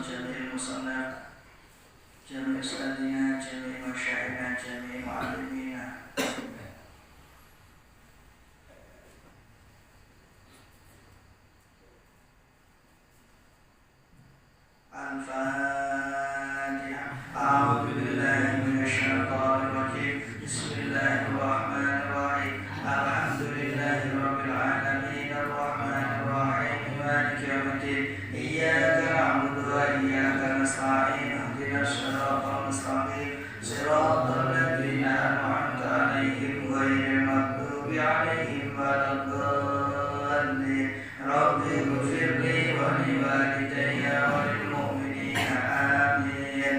جميع المصنف جميع أستاذنا جميع مشايخنا جميع معلمينا الفاتحة. أعوذ بالله من الشيطان الرجيم. بسم الله الرحمن الرحيم. الحمد لله رب العالمين الرحمن الرحيم مالك يوم الدين. إياك نعبد وإياك نستعين. اهدنا الصراط المستقيم صراط الذين أنعمت عليهم غير المغضوب عليهم ولا الضالين. رب اغفر لي ولوالدي وللمؤمنين آمين.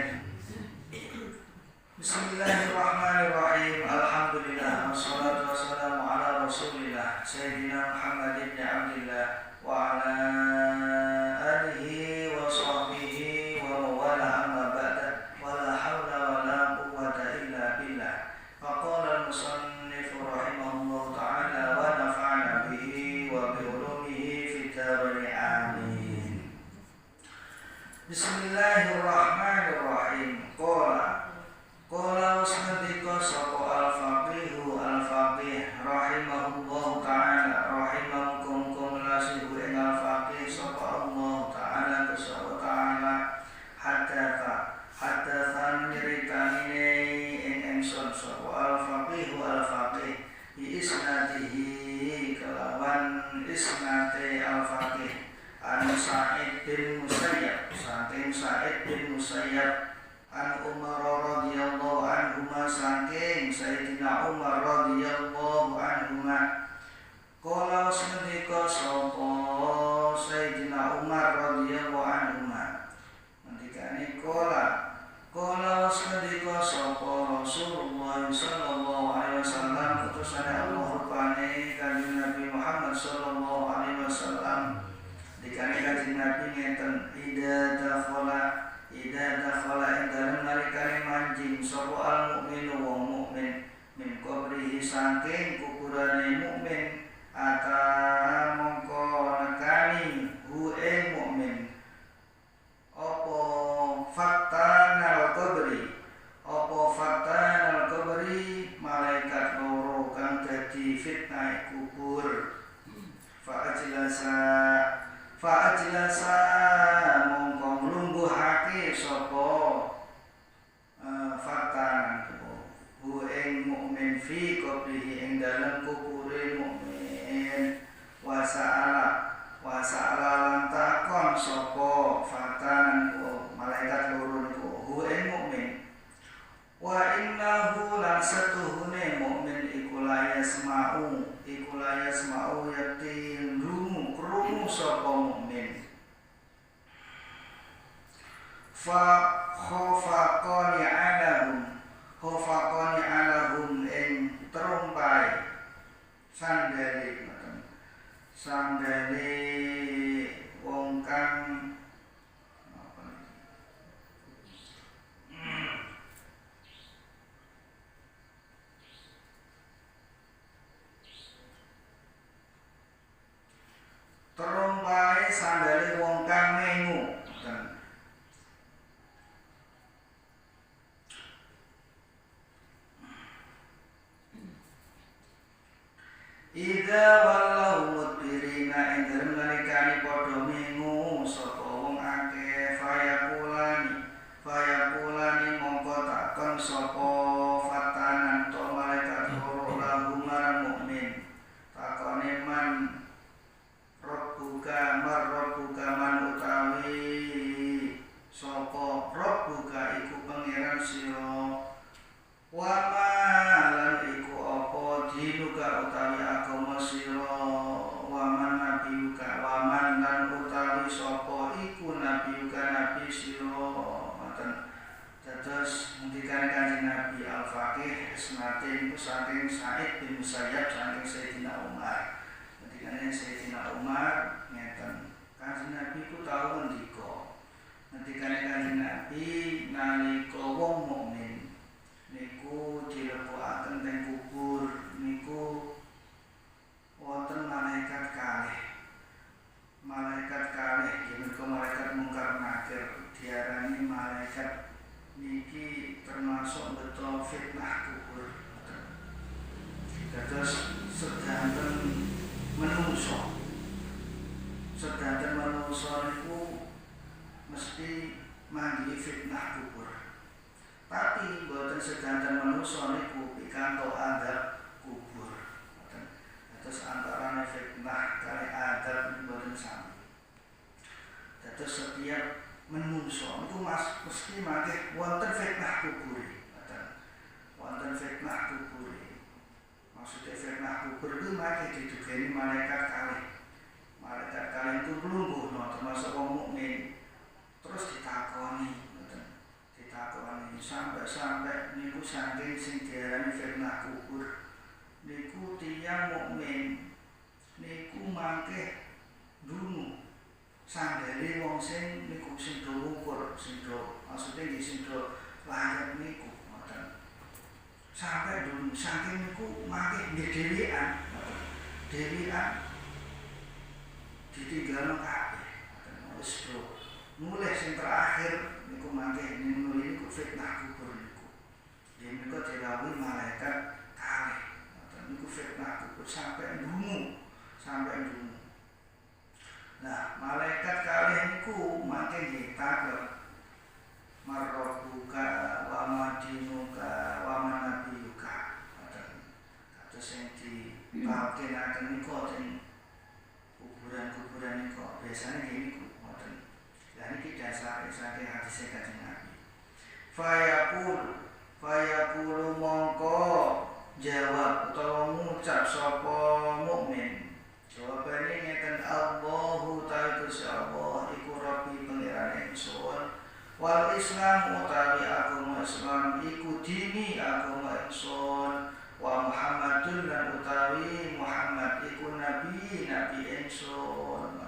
بسم الله الرحمن الرحيم. الحمد لله والصلاة والسلام على رسول الله سيدنا محمد بن عبد الله وعلى آله وصحبه وموالاه أما بعد. ولا حول ولا قوة إلا بالله. فقال المصنف رحمه الله تعالى ونفعنا به وبعلومه في الدارين آمين. بسم الله الرحمن الرحيم. قال وسندق سقو الفقيه رحمه الله تعالى رحمكم لasihu ing al-faqih sapa Allah taala kuswa taala hadatsa nyeritamine ing ingsun sapa al-faqih bi isnadihi kelawan isnate al-faqih an Sa'id bin Musayyab saking Sa'id bin Musayyab an Umar radhiyallahu anhuma saking Sayyidina Umar radhiyallahu anhuma qala sadika sapa Sayyidina Umar radhiyallahu anhuma ngendikane qala sadika sapa Rasulullah sallallahu alaihi wasallam utusane Allah rupane kanjeng Nabi Muhammad sallallahu alaihi wasallam dikane kanjeng Nabi ngeten ida dakhala ing dalem nalikane manjing sapa al-mukminu wong mukmin min qabrihi saking kuburane mukmin ata mongko nekani hu ing mukmin apa fatanal qabri malaikat loro kang dadi fitnah kubur fa'ajlasa mongko nglungguhake sapa fatan hu ing mukmin fi qabrihi ing dalem kubure mukmin wasa'ala lan takon sapa fatan malaikat loro niku hu ing mukmin wa innahu lan satuhune mukmin iku la yasma'u yakti krungu sapa mukmin fa khafaqani alahum ing terumpai sandale wong kang terumpai sandale wong kang mengu. Idza wallahu mudbirina ing dalem nalikane padha mengu sapa wong akeh fayaqulani mongko takon sapa fatanan to malaikat loro lahu marang mukmin takone man rabbuka man utawi sapa rabbuka iku pangeran sira wa lan iku apa dinuka utawi agama sira waman lan utawi sapa iku nabi sira ngoten. Dados ngendikane Kanjeng Nabi al-Faqih isnate iku saking Sa'id bin Musayyab saking Sayyidina Umar. Ngendikane Sayyidina Umar ngeten Kanjeng Nabi ku tau ngendika ngendikane Kanjeng Nabi nalika wong mukmin niku dilebokaken teng kubur niku wonten malaikat kalih menika malaikat Mungkar Nakir Dados sedanten menungso niku mesti manggihi fitnah kubur. Tapi boten sedanten menungso niku pikantuk adab kubur. Dados antarané fitnah kali adab boten sami. Dados setiap menungso niku mesti mangke wonten fitnah kubur. Wonten fitnah kubur. Maksudnya fitnah kubur itu mangke didugeni malaikat kalih. Malaikat kalih itu mlungguhna termasuk wong mukmin. Terus ditakoni, sampai niku saking sing diarani fitnah kubur. Niku tiyang mukmin niku mangke ndungu sandale wong sing niku sing do ngukur, maksudnya nggih sing do layak niku ngoten. Sampai ndungu saking niku mangke nggih dhewean ditinggalno kabeh. Wis do mulai sing terakhir niku mangke nuli niku fitnah kubur niku. Yen niku dirawuhi malaikat kalih. Niku fitnah kubur sampai ndungu. Nah, malaikat kalih niku mangke nggih takon marrobuka wa madinuka wa manabiyuka. Kados sing dipatinaken niku teng kuburan niku biasane nggih niku ngoten. Lah niki dasare saking hadis Kanjeng Nabi. Fayaqulu mongko jawab utawa ngucap sapa mukmin. Jawabane ngeten Allahu ta'ala Gusti Allah iku Rabbi pangeran ingsun. Wal Islam utawi agama Islam iku dini agama ingsun. Wa Muhammadun lan utawi Muhammad iku nabi ingsun.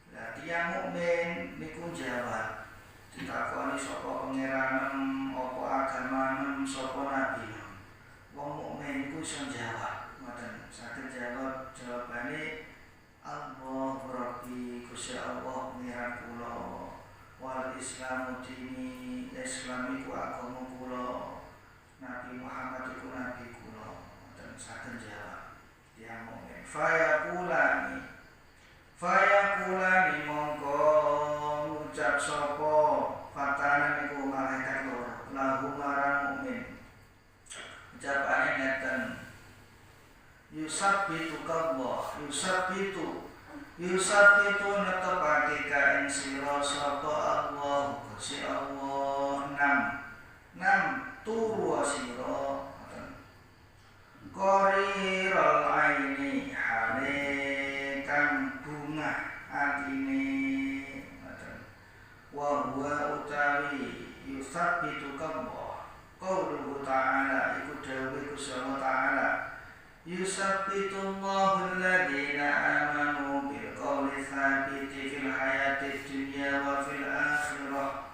Lah tiyang mukmin niku jawab ditakoni sapa pangeranem apa agamanem sapa nabi. Wong mukmin iku iso jawab ngoten. Saged jawab jawabane Allah Rabbi Gusti Allah pangeran kula. Wal Islamu dini Islam iku agama kula. Nabi Muhammad iku nabi kula. Ngoten saged jawab tiyang mukmin. Fayaqulani mongko ngucap sapa fatana niku malaikat loro lahu marang mukmin. Ucapane ngeten yusabbitu kallah yusabbitu netepake ka ing sira sapa Allah Gusti Allah nam turu sira qariral aini hale kang bunga atine wa huwa utawi yusabbitu kallah qauluhu ta'ala iku dawuh Gusti Allah ta'ala yusabbitullahu alladhina amanu bil qawli tsabiti fil hayatid dunya wa fil akhirah.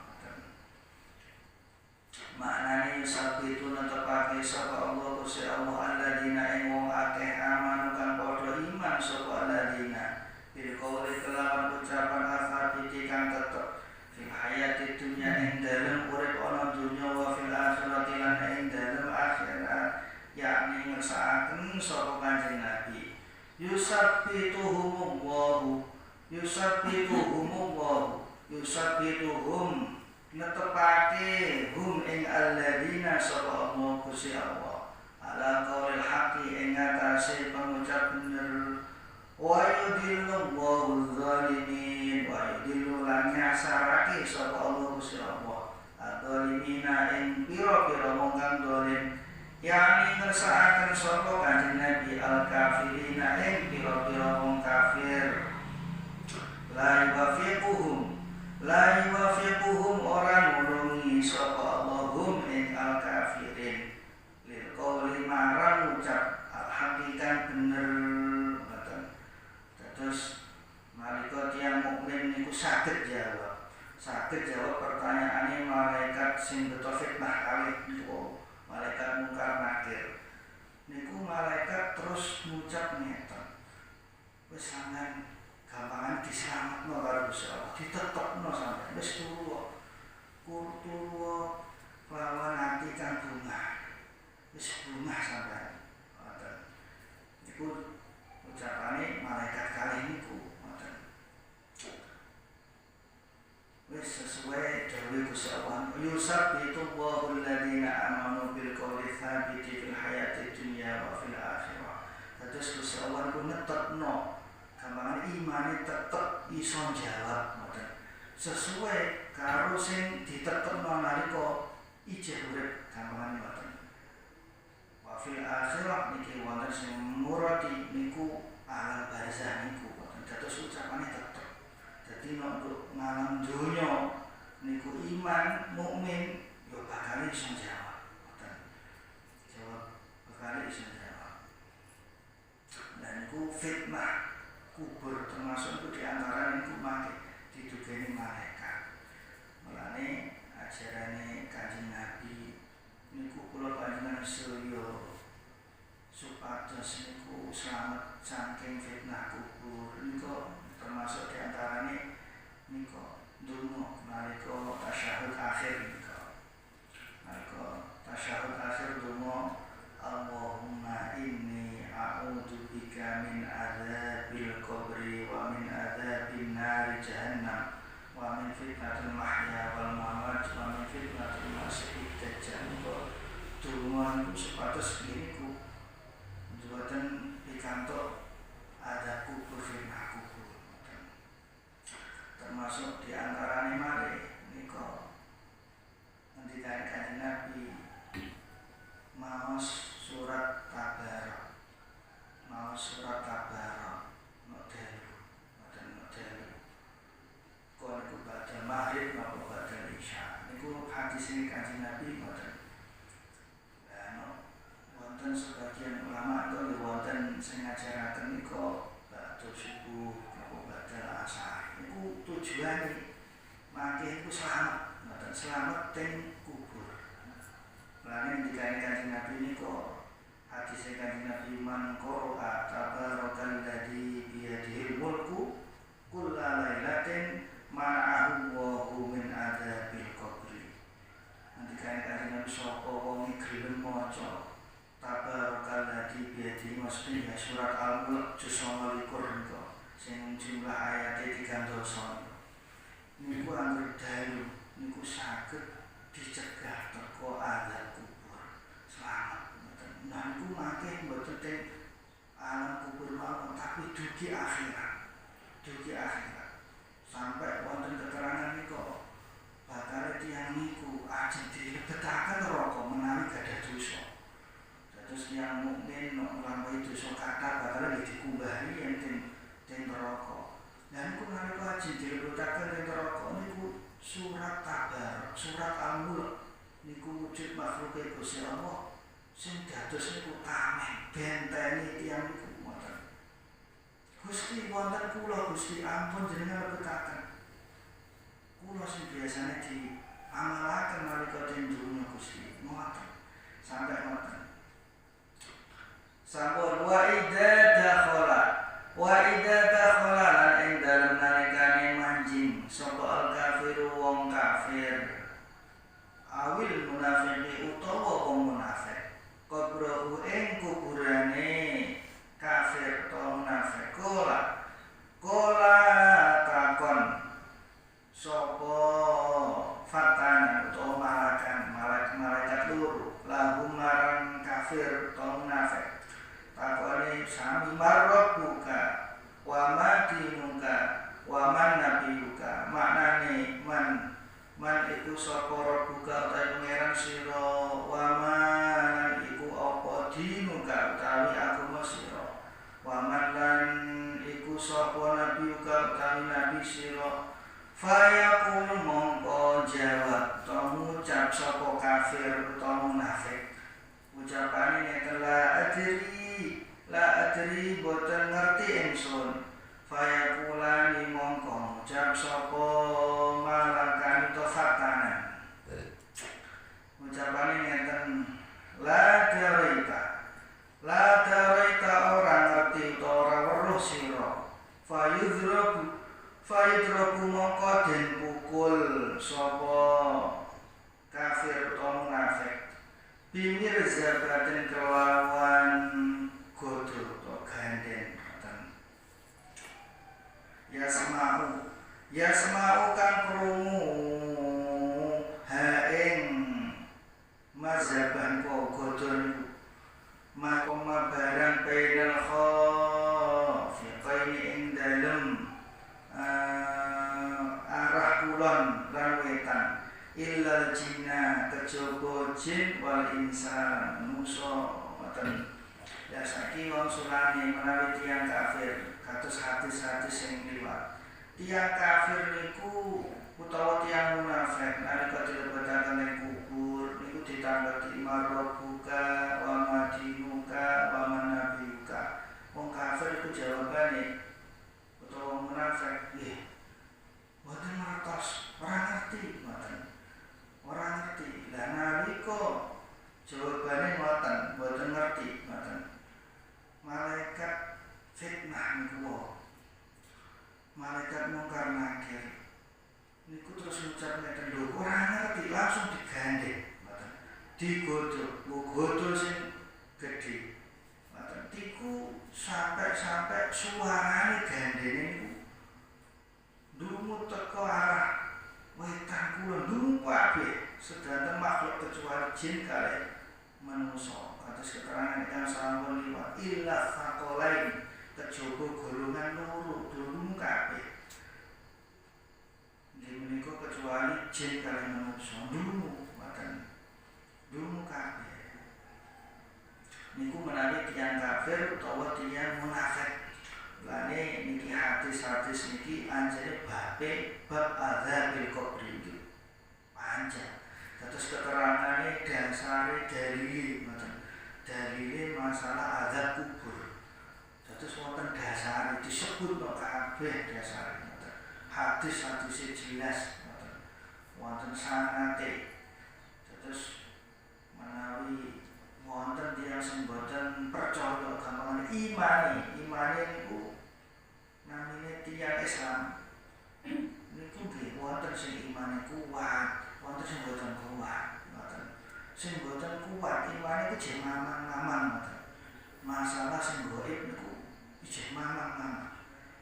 Maknane yusabbitu netepake sapa Allah Gusti Allah alladhina ing wong akeh amanu kang padha iman sapa alladhina bil qawli kelawan ucapan tsabiti kang tetep fil hayatid dunya ing dalem urip ana dunya wa fil akhirati lan ing dalem akhirat yakni ngersakaken sapa Kanjeng Nabi yusabbituhum netepake hum ing alladzina sapa Allah Gusti Allah ala qaulil haqqi ing atase pengucap bener wa yudillullahu dzalimin wa yudillu lan nyasarake sapa Allah Gusti Allah adzalimina ing pira-pira wong kang dolim yakni ngersakaken sapa Kanjeng Nabi al-kafirina ing pira-pira wong kafir la yuwafiquhum ora nulungi sapa Allahum ing al-kafirin lil qawli marang ucap al-haqiqan bener ngoten. Terus nalika tiyang mukmin niku saged jawab pertanyaane malaikat sing beto fitnah kalih niku malaikat mungkar nakir niku malaikat terus ngucap ngeten wis sampean gampangan diselametno karo Gusti Allah ditetepno sampean wis turu lawan ati kang bungah wis bungah sampean Dados Gusti Allah niku netepno gampangane imane tetep iso jawab ngoten. Sesuai karo sing ditetepno nalika ijeh urip gampangane ngoten. Wa fil akhirah niki wonten sing murati niku alam barzah niku ngoten. Dados ucapane tetep. Dadi nek ngalam donya niku iman mukmin yo bakal iso jawab ngoten. Jawab bakal iso jawab. Dan niku fitnah kubur termasuk itu diantara niku mangke didugeni malaikat. Mulane ajarane Kanjeng Nabi niku kula panjenengan sedaya supados niku slamet saking fitnah kubur niku termasuk diantarane niku ndonga nalika tasyahud akhir niku. Nalika tasyahud akhir ndonga Allahumma inni a'udzu bika min adzabil qabri wa min adzabin nari jahannam wa min fitnatil mahya wal mamat wa min fitnatil masiihid dajjal. Donga supados niku mboten pikantuk ada kubur fitnah kubur. Termasuk diantarane malih niku ngendikane Kanjeng Nabi maos surat Tabarok, maos surat Tabarok model kon niku badhe maghrib napa badhe isya niku hadis ini Kanjeng Nabi model. Lah wonten sebagian ulama itu wonten sing ngajaraken niku badhe subuh napa badhe asar niku tujuane mangke niku slamet mboten slamet teng kubur. Lan dikane Kanjeng Nabi niku hadis Kanjeng Nabi man qara'a tabarakal ladzi biyadihil mulku kulla lailatin ma'ahu wa min adzabil qabri. Dikane Kanjeng Nabi sapa wong gelem maca tabarakal ladzi biyadihi maksudnya surat Al-Mulk juz 29 niku sing jumlah ayate 3 niku anggere dalu niku saged dicegah teko azab kubur selamat. Nah niku mangke mboten teng alam kubur mawon tapi dugi akhirat. Sampai wonten keterangan niku bakal tiyang niku ajeng dilebetaken neraka menawi gadah dosa. Dados tiyang mukmin nek nglampahi dosa kathah bakal dikumbahi yen teng neraka. Lah niku nalika ajeng dilebetaken teng neraka niku surat Tabarok, surat Al-Mulk niku wujud makhluke Gusti Allah sing dados niku tameh benteni tiyang niku ngoten. Gusti wonten kula Gusti ampun jenengan lebetaken. Kula sing biasane diamalaken nalika teng dunya Gusti ngoten. Sampai ngoten. Sampun wa idza dakhala lan ing dalem nalikane manjing sapa al-kafiru wong kafir awil munafiqi utawa wong munafik qabrahu ing kuburane kafir utawa munafik kola takon sapa fatana utawa malaikat loro lahum marang kafir utawa munafik takone sami marok buka wa madinuka wa man nabiyuka maknane man iku sapa buka utawi pangeran sira wa man iku apa dinuka utawi agama sira wa man lan iku sapa nabiyuka utawi nabi sira fayaqul mongko jawab to ngucap sapa kafir utawa munafik ucapane ngeten la adri boten ngerti ingsun fayaqulani mongko ngucap sapa malakan to fatana ucapane ngeten la daraita ora ngerti utawa ora weruh sira fayudrabu mongko den pukul sapa kafir utawa munafik bimir zabatin kelawan godo atau ganden ngoten. usulane menawi tiyang kafir kados hadis-hadis sing liwat. Tiyang kafir niku utawa tiyang munafik nalika dilebetaken ing kubur niku ditanggapi marbuka wa madinuka wa manabiyuka. Wong kafir iku jawabane utawa munafik nggih mboten ngertos, ora ngerti mboten. Ora ngerti. Lah nalika jawabane ngoten, mboten ngerti mboten. Malaikat fitnah niku malaikat mungkar nakir niku terus ngucap ngeten lho, ora ngerti langsung digandeng mboten. Digodhog, godhog sing gedhe. Mboten tiku sampai suarane gandene niku ndungu teko arah wetan kulon ndungu kabeh sedanten makhluk kecuali jin kalih manungsa. Atas keterangan yang sampun liwat illa faqalain kejaba golongan loro ndungu kabeh. Nggih menika kecuali jin kalih manungsa ndungu mboten. Ndungu kabeh. Niku menawi tiyang kafir utawa tiyang munafik. Lane niki hadis-hadis niki anjene bab adzabil qabri iki. Panjang. Terus keterangane dasare dalile ngoten. Dalile masalah azab kubur. Terus wonten dasare disebut kok kabeh dasare ngoten. Hadis-hadis jelas ngoten. Wonten sanate. Terus menawi wonten tiyang sing boten percaya gampangane imane niku namine tiyang Islam niku nggih wonten sing imane kuat, wonten sing boten kuat, ngoten. Sing boten kuat imane ku jek mamang-mamang ngoten. Masalah sing gaib niku jek mamang-mamang.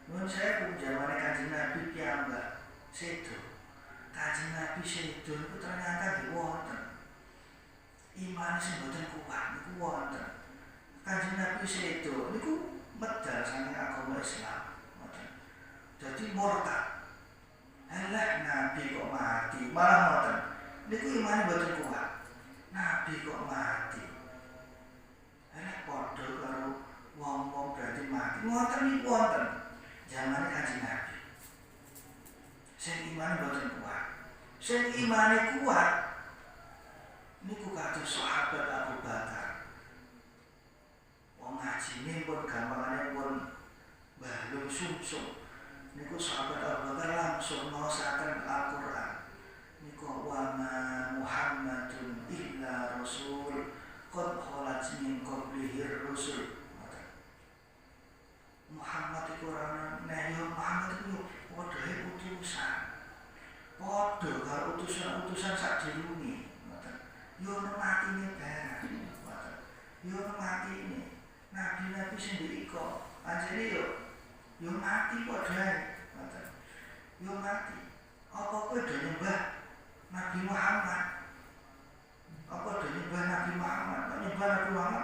Nuwun sewu jamane Kanjeng Nabi piyambak sedo. Kanjeng Nabi sedo niku ternyata nggih wonten iman sing boten kuat niku wonten. Kanjeng Nabi sedo niku medal saking agama Islam. Ngoten. Dadi murtad. Alah Nabi kok mati, malah ngoten. Niku imane boten kuat. Nabi kok mati. Alah padha karo wong-wong berarti mati. Ngoten niku wonten. Zamane Kanjeng Nabi. Sing imane boten kuat. Sing imane kuat niku kados sahabat Abu Bakar. Wong ngajine pun gampangane pun balung sumsum. Niku sahabat Abu Bakar langsung maosaken Al-Qur'an. Niku wa ma Muhammadun illa rasul qad khalat min qablihi rusul. Muhammad iku ora ana Muhammad iku padha utusan. Padha karo utusan-utusan sadurunge. Yo matine barang, yo matine. Nabi-nabi sing ndika, anjene yo mati padha ae, ngoten. Yo mati. Apa kowe do nyembah Nabi Muhammad? Apa do nyembah Nabi Muhammad? Nyembah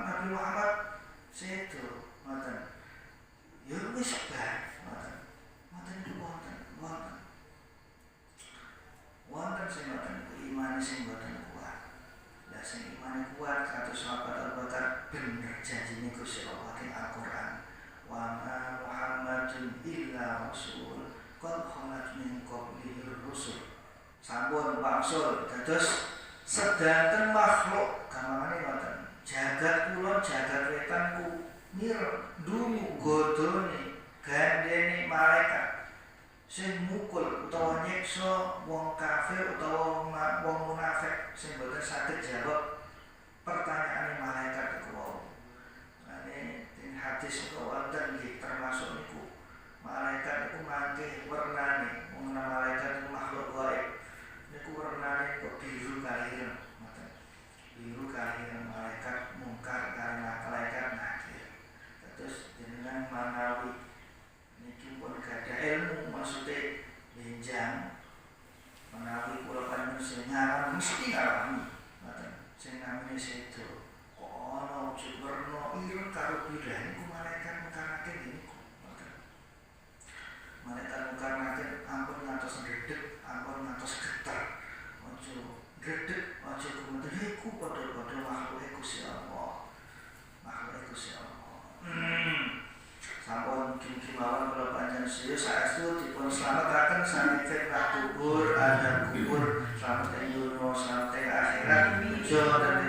Nabi Muhammad sedo, ngoten. Yo wis bae, ngoten. Ngoten niku wonten. Wonten sing ngoten iman sing boten kuat. Lah sing imane kuat kados sahabat Abu Bakar bener janjine Gusti Allah ing Al-Qur'an. Wa ma Muhammadun illa rasul qad khalat min qablihi rusul. Sampun wangsul dados sedanten makhluk gamane ngoten. Jagat kulon jagat wetanku mir ndungu godhone gandene malaikat sing mukul utawa nyiksa wong kafir utawa wong munafik sing boten saged jawab pertanyaane malaikat iku wau. Ane ing hadis kok wonten nggih termasuk niku. Malaikat iku mangke wernane, wong malaikat iku makhluk gaib. Niku wernane kok biru kaliren, ngoten. Biru kaliren malaikat mungkar karena malaikat nakir. Terus jenengan manawi niki pun gadah ilmu maksudnya benjang menawi kula panjenengan ngarang mesti ngarani ngoten sing namine sedo kok ana werna ireng karo bidah niku malaikat mungkarake niku ngoten. Malaikat mungkarake ampun ngantos gedhek ampun ngantos getar ojo gedhek ojo kemudian iku padha-padha makhluk Gusti Allah makhluk Gusti Allah mugi-mugi mawon kula panjenengan saestu dipun slametaken saking fitnah kubur, azab kubur, selamat ing dunya, selamat ing akhirat. Mugi